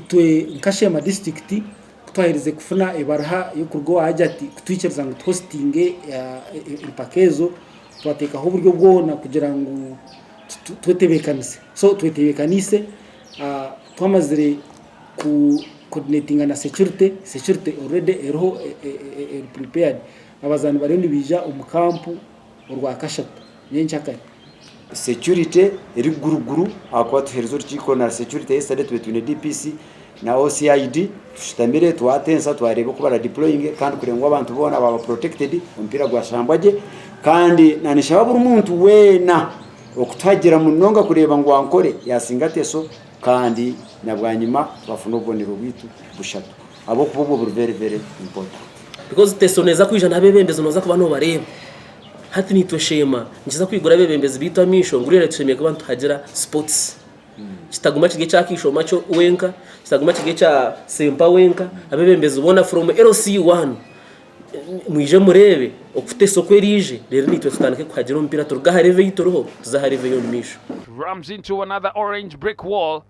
twe nka Sheema district twahereze kufuna ibaraha yo kurgo hajati kutwicereza ngo hosting impakezo twateka ho buryo bwona kugira ngo twetebekanise so twetebekanise twamazire ku coordinating na security already eroho prepared abazani barindi bija umukampu urwa kashatu nyenchakari security eri guruguru akwa tuherezo rikiko na security yesterday between DPC na OCID tushitamire twatensa twarebe ko bara deploying kandi kurengwa abantu bona baba protected umpira gwa shambwaje kandi nanisha buri umuntu wena okutwagira munonga kureba ngo Ankole yasinga Teso kandi nabwanyima bafuna ubonero bwitu bushatu abo kubwo buri very important because Teso neza kwijana abebembeze noza kuba no bareba hati nitwe Sheema ngiza kwigura abebembeze bitwa misho ngurire tushemiye ko abantu hagira sports kitaguma kige cyakisho macho wenka kitaguma kige cya sempa wenka abebembeze ubona from LC1 mwije murebe okufite soko erije rero nitwe tutanike kuhagira umupira turuga hareve yitoroho tuzahareve yo misho rams into another orange brick wall.